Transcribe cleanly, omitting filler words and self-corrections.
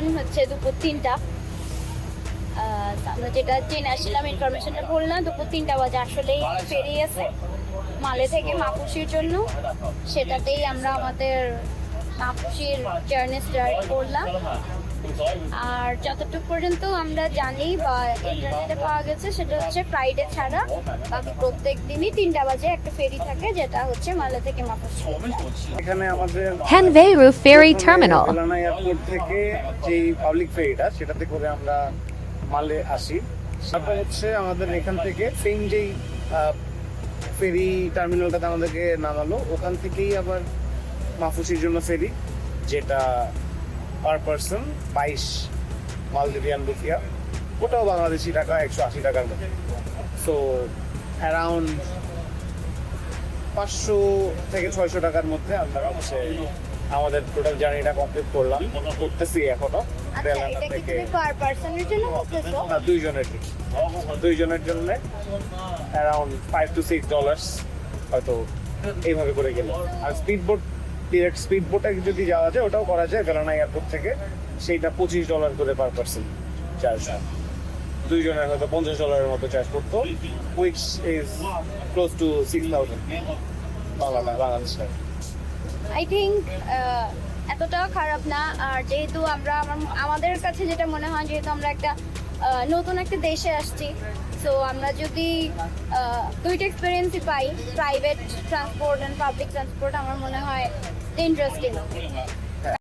এখন হচ্ছে দুপুর 3টা। আমরা যেটা জেনে আসছিলাম, ইনফরমেশনটা বললাম, দুপুর 3টা বাজে আসলেই ফেরি আছে মালে থেকে মাপুসির জন্য। সেটাতেই আমরা আমাদের মাপুসির জার্নি স্টার্ট করলাম। আর যতটুকু পর্যন্ত আমরা জানি বা ইন্টারনেটে পাওয়া গেছে, সেটা হচ্ছে ফ্রাইডে ছাড়া বাকি প্রত্যেক দিনই 3টা বাজে একটা ফেরি থাকে, যেটা হচ্ছে মালে থেকে মাপুসি। এখানে আমাদের Henveru Ferry Terminal. Velana airport থেকে যেই পাবলিক ফেরিটা সেটাতে করে আমরা মালে আসি। তারপর হচ্ছে আমাদের এখান থেকে সেম যেই ফেরি টার্মিনালটাতে আমাদেরকে নামালো, ওখান থেকেই আবার মাফুসির জন্য ফেরি, যেটা পার পারসন 22 মালদ্বীপিয়ান রুপিয়া, ওটাও বাংলাদেশি টাকা 180 টাকার মধ্যে। সো অ্যারাউন্ড 500 থেকে 600 টাকার মধ্যে আমরা হচ্ছে আমাদের টোটাল জার্নিটা কমপ্লিট করতেছি এখনো। আচ্ছা, এটা কি তুমি পার পারসনের জন্য বলতেছো? দুইজনের জন্য অ্যারাউন্ড $5 to $6 হয়তো এইভাবে করে গেলে। আর স্পিড বোটে যদি যাওয়া যায়, ওটাও করা যায় ভেলানা এয়ারপোর্ট থেকে, সেইটা $25 করে পার পারসন চার্জ হয়। দুইজনের হয়তো $50 মতো চার্জ করতো, which is close to 6,000 Bangladesh. I think এতটাও খারাপ না। আর যেহেতু আমাদের কাছে যেটা মনে হয়, যেহেতু আমরা একটা নতুন একটা দেশে আসছি, সো আমরা যদি দুইটা এক্সপিরিয়েন্সই পাই, private transport and public transport, আমার মনে হয় ইন্টারেস্টিং।